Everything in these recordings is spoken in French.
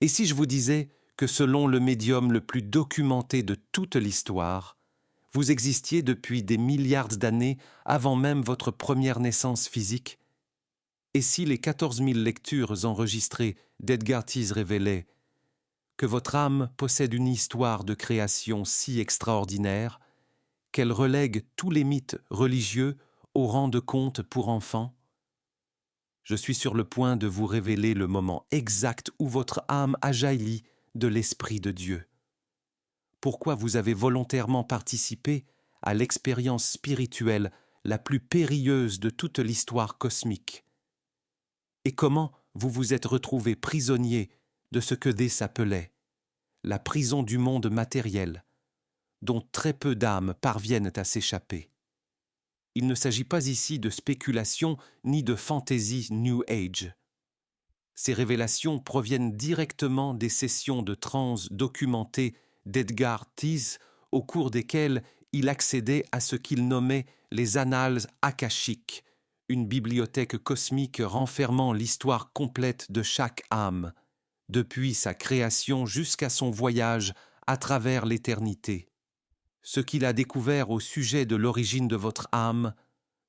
Et si je vous disais que selon le médium le plus documenté de toute l'histoire, vous existiez depuis des milliards d'années avant même votre première naissance physique? Et si les 14 000 lectures enregistrées d'Edgar Thies révélaient que votre âme possède une histoire de création si extraordinaire qu'elle relègue tous les mythes religieux au rang de contes pour enfants? Je suis sur le point de vous révéler le moment exact où votre âme a jailli de l'Esprit de Dieu. Pourquoi vous avez volontairement participé à l'expérience spirituelle la plus périlleuse de toute l'histoire cosmique? Et comment vous vous êtes retrouvé prisonnier de ce que Dé s'appelait la prison du monde matériel, dont très peu d'âmes parviennent à s'échapper. Il ne s'agit pas ici de spéculation ni de fantaisie New Age. Ces révélations proviennent directement des sessions de transe documentées d'Edgar Thies, au cours desquelles il accédait à ce qu'il nommait les annales akashiques, une bibliothèque cosmique renfermant l'histoire complète de chaque âme, depuis sa création jusqu'à son voyage à travers l'éternité. Ce qu'il a découvert au sujet de l'origine de votre âme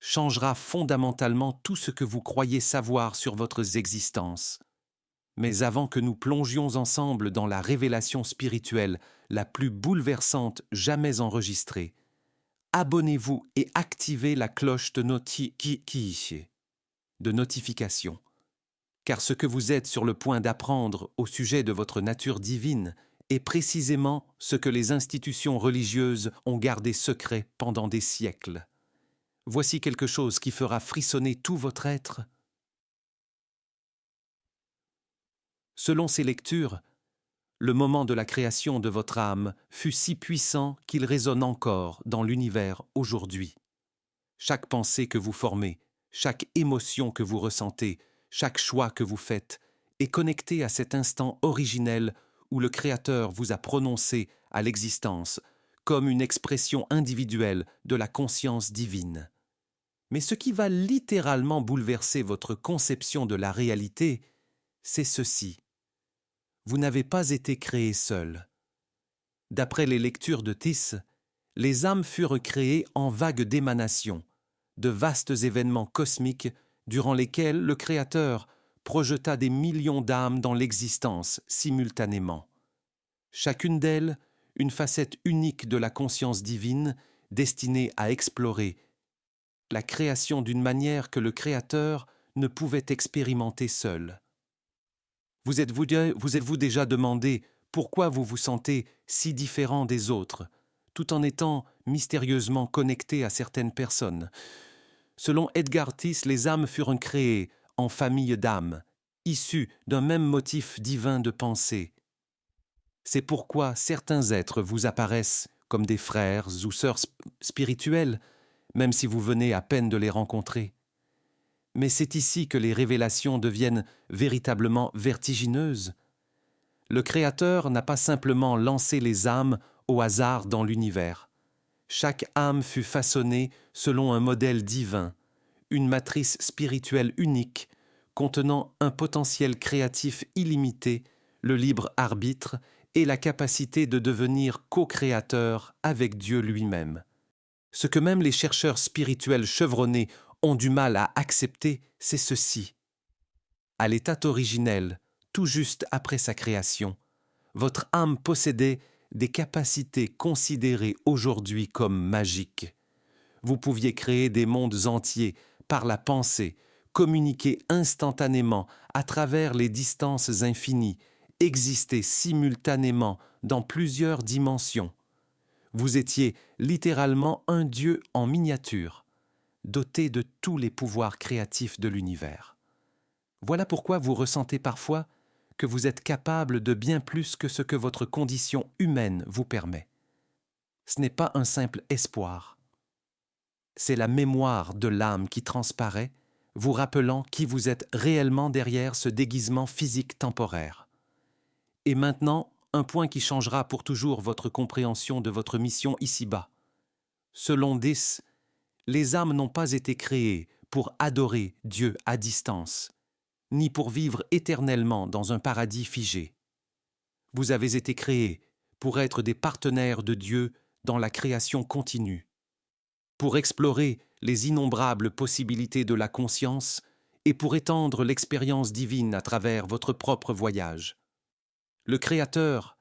changera fondamentalement tout ce que vous croyez savoir sur votre existence. Mais avant que nous plongions ensemble dans la révélation spirituelle la plus bouleversante jamais enregistrée, abonnez-vous et activez la cloche de notification. Car ce que vous êtes sur le point d'apprendre au sujet de votre nature divine est précisément ce que les institutions religieuses ont gardé secret pendant des siècles. Voici quelque chose qui fera frissonner tout votre être. Selon ces lectures, le moment de la création de votre âme fut si puissant qu'il résonne encore dans l'univers aujourd'hui. Chaque pensée que vous formez, chaque émotion que vous ressentez, chaque choix que vous faites est connecté à cet instant originel où le Créateur vous a prononcé à l'existence comme une expression individuelle de la conscience divine. Mais ce qui va littéralement bouleverser votre conception de la réalité, c'est ceci. Vous n'avez pas été créé seul. D'après les lectures de Thies, les âmes furent créées en vagues d'émanations, de vastes événements cosmiques durant lesquels le Créateur projeta des millions d'âmes dans l'existence simultanément. Chacune d'elles, une facette unique de la conscience divine destinée à explorer la création d'une manière que le Créateur ne pouvait expérimenter seul. Vous êtes-vous déjà demandé pourquoi vous vous sentez si différent des autres, tout en étant mystérieusement connecté à certaines personnes? Selon Edgar Thies, les âmes furent créées en famille d'âmes, issues d'un même motif divin de pensée. C'est pourquoi certains êtres vous apparaissent comme des frères ou sœurs spirituels, même si vous venez à peine de les rencontrer. Mais c'est ici que les révélations deviennent véritablement vertigineuses. Le Créateur n'a pas simplement lancé les âmes au hasard dans l'univers. Chaque âme fut façonnée selon un modèle divin, une matrice spirituelle unique, contenant un potentiel créatif illimité, le libre arbitre et la capacité de devenir co-créateur avec Dieu lui-même. Ce que même les chercheurs spirituels chevronnés ont du mal à accepter, c'est ceci. À l'état originel, tout juste après sa création, votre âme possédait des capacités considérées aujourd'hui comme magiques. Vous pouviez créer des mondes entiers par la pensée, communiquer instantanément à travers les distances infinies, exister simultanément dans plusieurs dimensions. Vous étiez littéralement un dieu en miniature, doté de tous les pouvoirs créatifs de l'univers. Voilà pourquoi vous ressentez parfois que vous êtes capable de bien plus que ce que votre condition humaine vous permet. Ce n'est pas un simple espoir. C'est la mémoire de l'âme qui transparaît, vous rappelant qui vous êtes réellement derrière ce déguisement physique temporaire. Et maintenant, un point qui changera pour toujours votre compréhension de votre mission ici-bas. Selon Thies, les âmes n'ont pas été créées pour adorer Dieu à distance, ni pour vivre éternellement dans un paradis figé. Vous avez été créés pour être des partenaires de Dieu dans la création continue, pour explorer les innombrables possibilités de la conscience et pour étendre l'expérience divine à travers votre propre voyage. Le Créateur,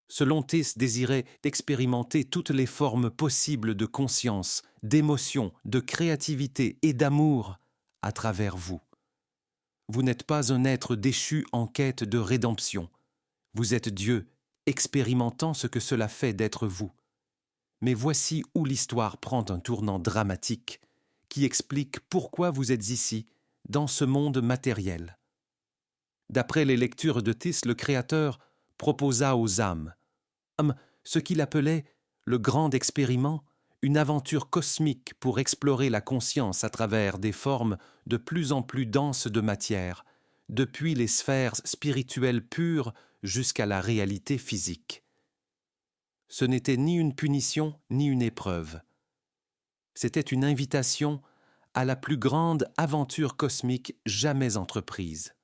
selon Tis, désirait d'expérimenter toutes les formes possibles de conscience, d'émotion, de créativité et d'amour à travers vous. Vous n'êtes pas un être déchu en quête de rédemption. Vous êtes Dieu, expérimentant ce que cela fait d'être vous. Mais voici où l'histoire prend un tournant dramatique qui explique pourquoi vous êtes ici, dans ce monde matériel. D'après les lectures de Tis, le Créateur proposa aux âmes ce qu'il appelait le grand expériment, une aventure cosmique pour explorer la conscience à travers des formes de plus en plus denses de matière, depuis les sphères spirituelles pures jusqu'à la réalité physique. Ce n'était ni une punition ni une épreuve. C'était une invitation à la plus grande aventure cosmique jamais entreprise.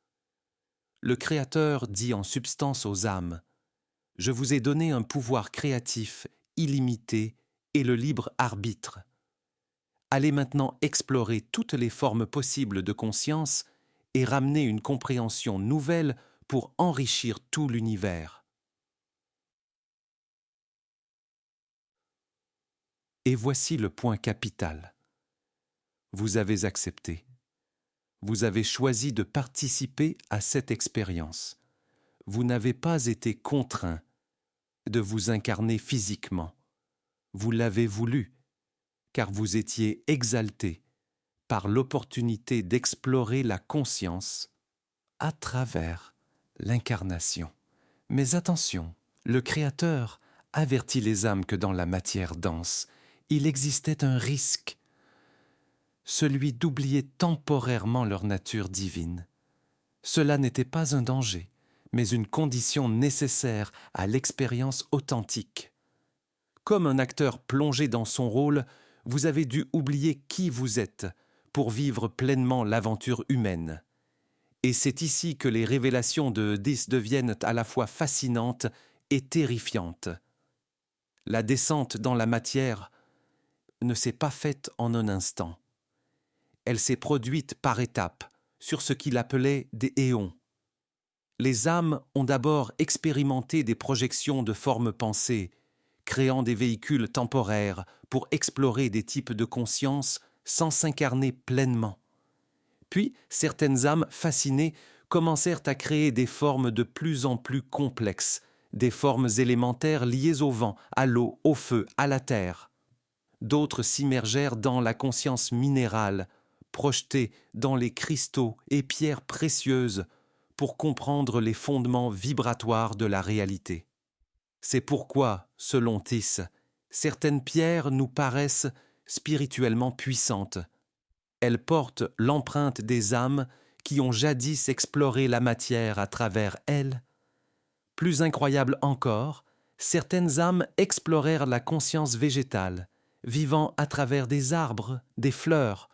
Le Créateur dit en substance aux âmes : « Je vous ai donné un pouvoir créatif, illimité et le libre arbitre. Allez maintenant explorer toutes les formes possibles de conscience et ramener une compréhension nouvelle pour enrichir tout l'univers. » Et voici le point capital. Vous avez accepté. Vous avez choisi de participer à cette expérience. Vous n'avez pas été contraint de vous incarner physiquement. Vous l'avez voulu, car vous étiez exalté par l'opportunité d'explorer la conscience à travers l'incarnation. Mais attention, le Créateur avertit les âmes que dans la matière dense, il existait un risque, celui d'oublier temporairement leur nature divine. Cela n'était pas un danger, mais une condition nécessaire à l'expérience authentique. Comme un acteur plongé dans son rôle, vous avez dû oublier qui vous êtes pour vivre pleinement l'aventure humaine. Et c'est ici que les révélations de Dis deviennent à la fois fascinantes et terrifiantes. La descente dans la matière ne s'est pas faite en un instant. Elle s'est produite par étapes, sur ce qu'il appelait des éons. Les âmes ont d'abord expérimenté des projections de formes pensées, créant des véhicules temporaires pour explorer des types de conscience sans s'incarner pleinement. Puis, certaines âmes fascinées commencèrent à créer des formes de plus en plus complexes, des formes élémentaires liées au vent, à l'eau, au feu, à la terre. D'autres s'immergèrent dans la conscience minérale, projetée dans les cristaux et pierres précieuses pour comprendre les fondements vibratoires de la réalité. C'est pourquoi, selon Tis, certaines pierres nous paraissent spirituellement puissantes. Elles portent l'empreinte des âmes qui ont jadis exploré la matière à travers elles. Plus incroyable encore, certaines âmes explorèrent la conscience végétale, vivant à travers des arbres, des fleurs,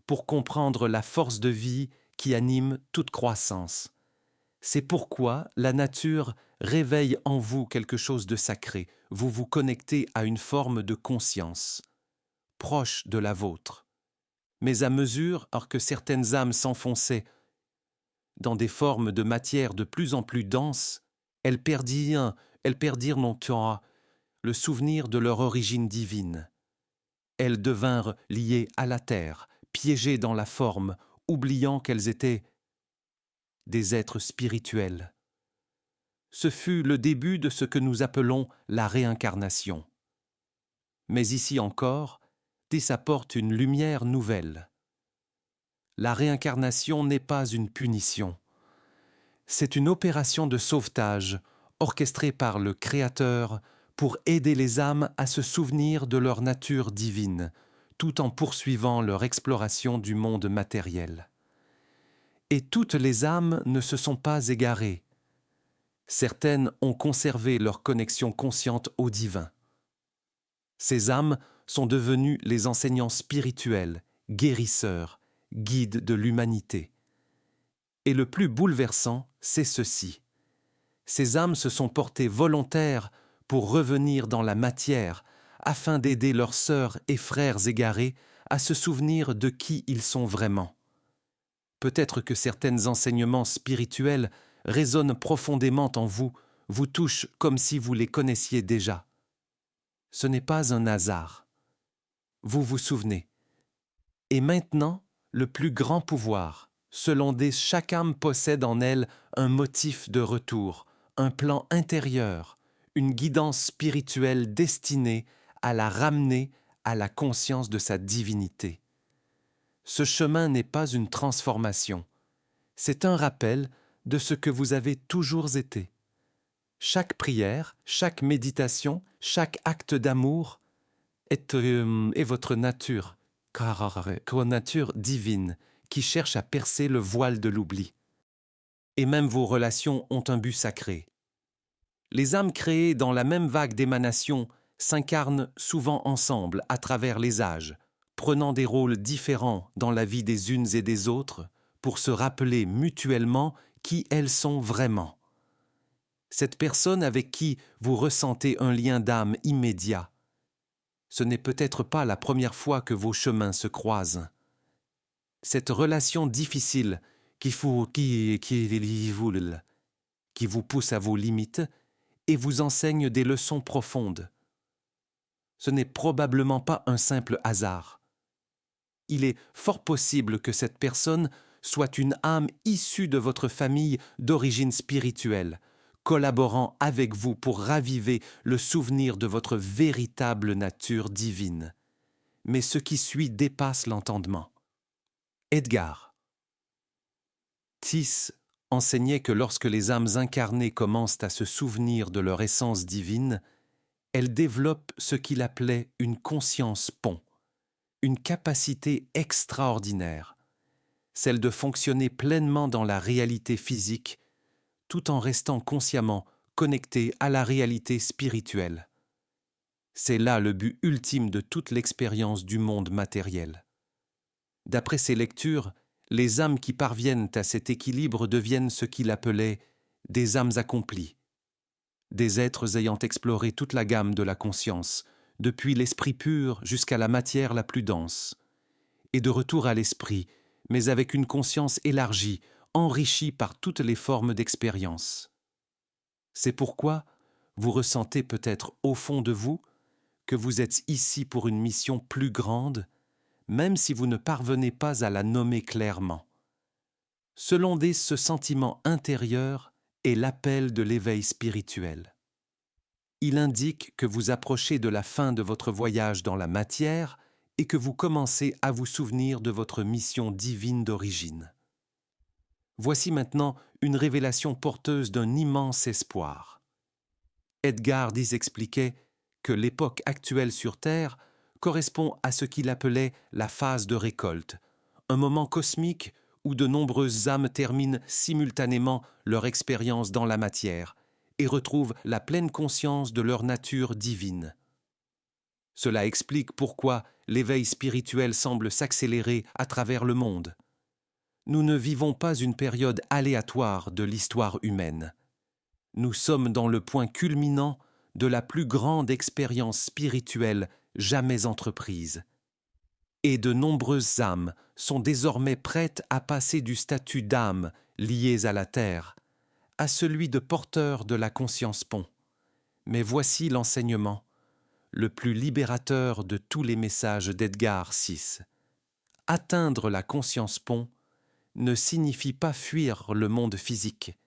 pour comprendre la force de vie qui anime toute croissance. C'est pourquoi la nature réveille en vous quelque chose de sacré. Vous vous connectez à une forme de conscience, proche de la vôtre. Mais à mesure que certaines âmes s'enfonçaient dans des formes de matière de plus en plus denses, elles perdirent non pas le souvenir de leur origine divine. Elles devinrent liées à la terre, piégées dans la forme, oubliant qu'elles étaient des êtres spirituels. Ce fut le début de ce que nous appelons la réincarnation. Mais ici encore, Tis apporte une lumière nouvelle. La réincarnation n'est pas une punition. C'est une opération de sauvetage orchestrée par le Créateur pour aider les âmes à se souvenir de leur nature divine, tout en poursuivant leur exploration du monde matériel. Et toutes les âmes ne se sont pas égarées. Certaines ont conservé leur connexion consciente au divin. Ces âmes sont devenues les enseignants spirituels, guérisseurs, guides de l'humanité. Et le plus bouleversant, c'est ceci. Ces âmes se sont portées volontaires pour revenir dans la matière afin d'aider leurs sœurs et frères égarés à se souvenir de qui ils sont vraiment. Peut-être que certains enseignements spirituels résonnent profondément en vous, vous touchent comme si vous les connaissiez déjà. Ce n'est pas un hasard. Vous vous souvenez. Et maintenant, le plus grand pouvoir, selon chaque âme possède en elle un motif de retour, un plan intérieur, une guidance spirituelle destinée à la ramener à la conscience de sa divinité. Ce chemin n'est pas une transformation, c'est un rappel de ce que vous avez toujours été. Chaque prière, chaque méditation, chaque acte d'amour est votre nature, nature divine, qui cherche à percer le voile de l'oubli. Et même vos relations ont un but sacré. Les âmes créées dans la même vague d'émanation s'incarnent souvent ensemble à travers les âges, prenant des rôles différents dans la vie des unes et des autres pour se rappeler mutuellement qui elles sont vraiment. Cette personne avec qui vous ressentez un lien d'âme immédiat, ce n'est peut-être pas la première fois que vos chemins se croisent. Cette relation difficile qui vous pousse à vos limites et vous enseigne des leçons profondes. Ce n'est probablement pas un simple hasard. Il est fort possible que cette personne soit une âme issue de votre famille d'origine spirituelle, collaborant avec vous pour raviver le souvenir de votre véritable nature divine. Mais ce qui suit dépasse l'entendement. Edgar. Thies enseignait que lorsque les âmes incarnées commencent à se souvenir de leur essence divine, elles développent ce qu'il appelait une conscience pont, une capacité extraordinaire, celle de fonctionner pleinement dans la réalité physique, tout en restant consciemment connecté à la réalité spirituelle. C'est là le but ultime de toute l'expérience du monde matériel. D'après ses lectures, les âmes qui parviennent à cet équilibre deviennent ce qu'il appelait des âmes accomplies, des êtres ayant exploré toute la gamme de la conscience, depuis l'esprit pur jusqu'à la matière la plus dense, et de retour à l'esprit, mais avec une conscience élargie, enrichie par toutes les formes d'expérience. C'est pourquoi vous ressentez peut-être au fond de vous que vous êtes ici pour une mission plus grande, même si vous ne parvenez pas à la nommer clairement. Selon ce sentiment intérieur est l'appel de l'éveil spirituel. Il indique que vous approchez de la fin de votre voyage dans la matière et que vous commencez à vous souvenir de votre mission divine d'origine. Voici maintenant une révélation porteuse d'un immense espoir. Edgar Thies expliquait que l'époque actuelle sur Terre correspond à ce qu'il appelait la phase de récolte, un moment cosmique où de nombreuses âmes terminent simultanément leur expérience dans la matière et retrouvent la pleine conscience de leur nature divine. Cela explique pourquoi l'éveil spirituel semble s'accélérer à travers le monde. Nous ne vivons pas une période aléatoire de l'histoire humaine. Nous sommes dans le point culminant de la plus grande expérience spirituelle jamais entreprise. Et de nombreuses âmes sont désormais prêtes à passer du statut d'âme liées à la terre à celui de porteur de la conscience pont. Mais voici l'enseignement, le plus libérateur de tous les messages d'Edgar Thies. Atteindre la conscience pont ne signifie pas fuir le monde physique.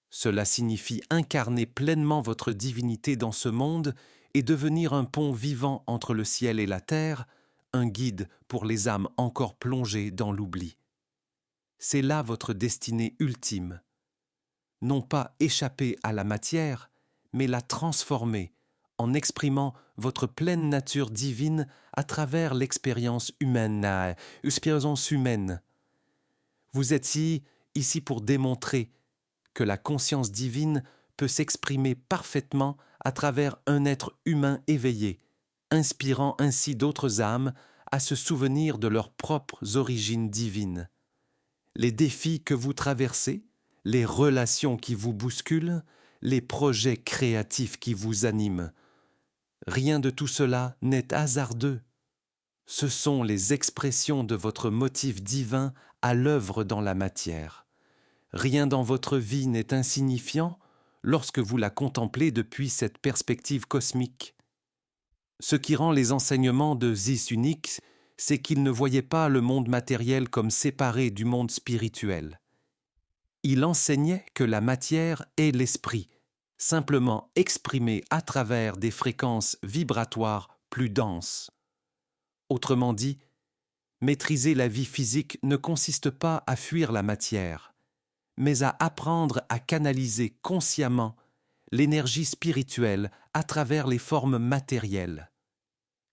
Cela signifie incarner pleinement votre divinité dans ce monde et devenir un pont vivant entre le ciel et la terre, un guide pour les âmes encore plongées dans l'oubli. C'est là votre destinée ultime. Non pas échapper à la matière, mais la transformer en exprimant votre pleine nature divine à travers l'expérience humaine. Vous êtes ici pour démontrer que la conscience divine peut s'exprimer parfaitement à travers un être humain éveillé, inspirant ainsi d'autres âmes à se souvenir de leurs propres origines divines. les défis que vous traversez, les relations qui vous bousculent, les projets créatifs qui vous animent. Rien de tout cela n'est hasardeux. Ce sont les expressions de votre motif divin à l'œuvre dans la matière. Rien dans votre vie n'est insignifiant lorsque vous la contemplez depuis cette perspective cosmique. Ce qui rend les enseignements de Zis uniques, c'est qu'il ne voyait pas le monde matériel comme séparé du monde spirituel. Il enseignait que la matière est l'esprit, simplement exprimé à travers des fréquences vibratoires plus denses. Autrement dit, maîtriser la vie physique ne consiste pas à fuir la matière, mais à apprendre à canaliser consciemment l'énergie spirituelle à travers les formes matérielles.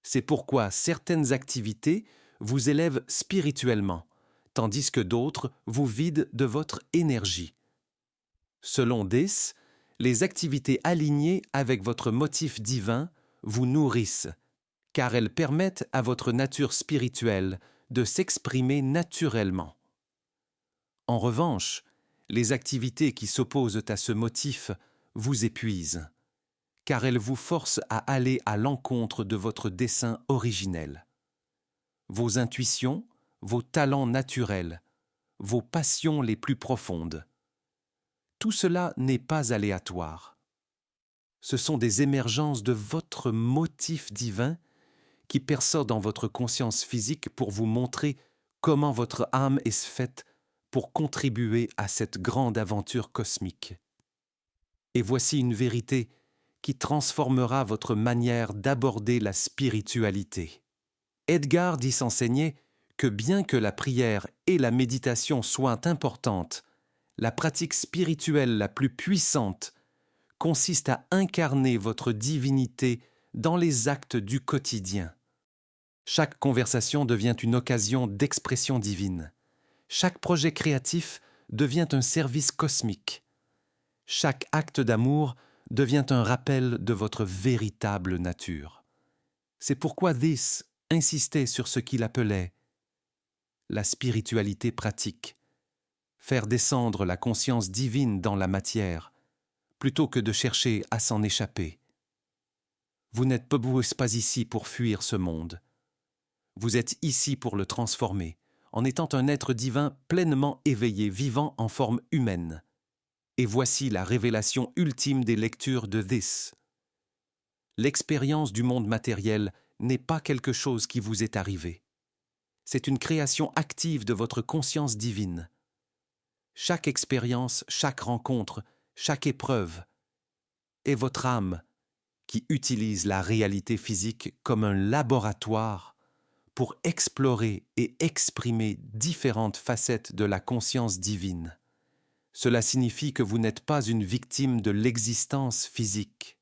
C'est pourquoi certaines activités vous élèvent spirituellement, tandis que d'autres vous vident de votre énergie. Selon Dis, les activités alignées avec votre motif divin vous nourrissent, car elles permettent à votre nature spirituelle de s'exprimer naturellement. En revanche, les activités qui s'opposent à ce motif vous épuisent, car elles vous forcent à aller à l'encontre de votre dessein originel. Vos intuitions, vos talents naturels, vos passions les plus profondes. Tout cela n'est pas aléatoire. Ce sont des émergences de votre motif divin qui perçoit dans votre conscience physique pour vous montrer comment votre âme est faite pour contribuer à cette grande aventure cosmique. Et voici une vérité qui transformera votre manière d'aborder la spiritualité. Edgar dit s'enseigner que bien que la prière et la méditation soient importantes, la pratique spirituelle la plus puissante consiste à incarner votre divinité dans les actes du quotidien. Chaque conversation devient une occasion d'expression divine. Chaque projet créatif devient un service cosmique. Chaque acte d'amour devient un rappel de votre véritable nature. C'est pourquoi This insistait sur ce qu'il appelait la spiritualité pratique, faire descendre la conscience divine dans la matière, plutôt que de chercher à s'en échapper. Vous n'êtes pas ici pour fuir ce monde. Vous êtes ici pour le transformer, en étant un être divin pleinement éveillé, vivant en forme humaine. Et voici la révélation ultime des lectures de This. L'expérience du monde matériel n'est pas quelque chose qui vous est arrivé. C'est une création active de votre conscience divine. Chaque expérience, chaque rencontre, chaque épreuve est votre âme qui utilise la réalité physique comme un laboratoire pour explorer et exprimer différentes facettes de la conscience divine. Cela signifie que vous n'êtes pas une victime de l'existence physique.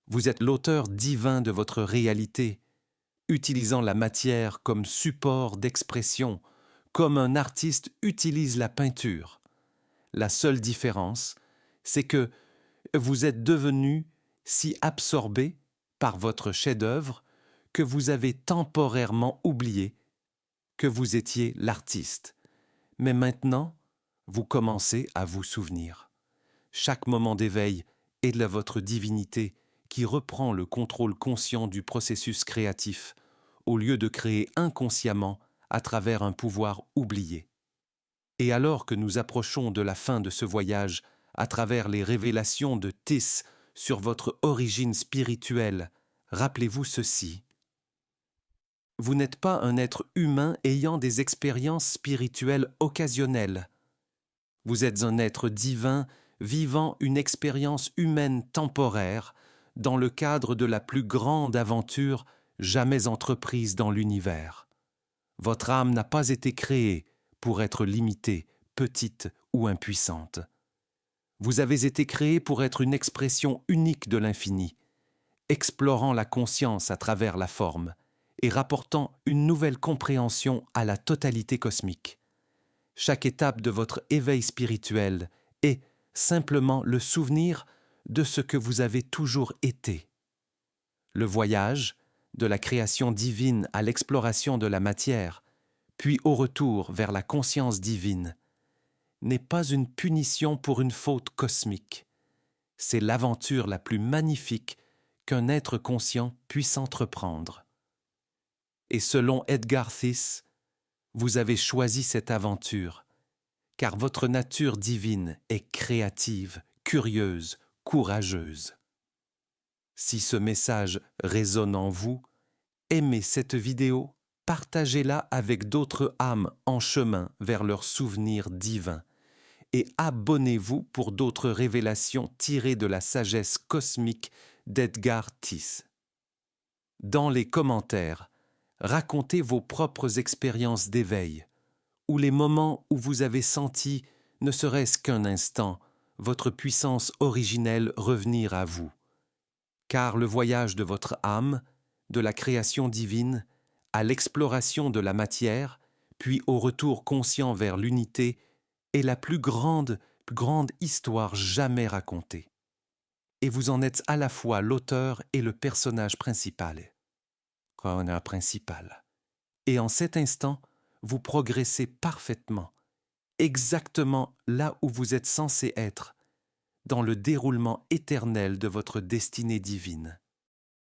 Vous êtes l'auteur divin de votre réalité, utilisant la matière comme support d'expression, comme un artiste utilise la peinture. La seule différence, c'est que vous êtes devenu si absorbé par votre chef-d'œuvre que vous avez temporairement oublié que vous étiez l'artiste. Mais maintenant, vous commencez à vous souvenir. Chaque moment d'éveil est de votre divinité qui reprend le contrôle conscient du processus créatif, au lieu de créer inconsciemment à travers un pouvoir oublié. Et alors que nous approchons de la fin de ce voyage, à travers les révélations de Tis sur votre origine spirituelle, rappelez-vous ceci. Vous n'êtes pas un être humain ayant des expériences spirituelles occasionnelles. Vous êtes un être divin vivant une expérience humaine temporaire dans le cadre de la plus grande aventure jamais entreprise dans l'univers. Votre âme n'a pas été créée pour être limitée, petite ou impuissante. Vous avez été créé pour être une expression unique de l'infini, explorant la conscience à travers la forme et rapportant une nouvelle compréhension à la totalité cosmique. Chaque étape de votre éveil spirituel est simplement le souvenir de ce que vous avez toujours été. Le voyage, de la création divine à l'exploration de la matière, puis au retour vers la conscience divine, n'est pas une punition pour une faute cosmique. C'est l'aventure la plus magnifique qu'un être conscient puisse entreprendre. Et selon Edgar Thies, vous avez choisi cette aventure, car votre nature divine est créative, curieuse, courageuse. Si ce message résonne en vous, aimez cette vidéo, partagez-la avec d'autres âmes en chemin vers leur souvenir divin et abonnez-vous pour d'autres révélations tirées de la sagesse cosmique d'Edgar Thies. Dans les commentaires, racontez vos propres expériences d'éveil ou les moments où vous avez senti, ne serait-ce qu'un instant, votre puissance originelle revenir à vous. Car le voyage de votre âme, de la création divine, à l'exploration de la matière, puis au retour conscient vers l'unité, est la plus grande histoire jamais racontée. Et vous en êtes à la fois l'auteur et le personnage principal. Et en cet instant, vous progressez parfaitement, exactement là où vous êtes censé être, dans le déroulement éternel de votre destinée divine.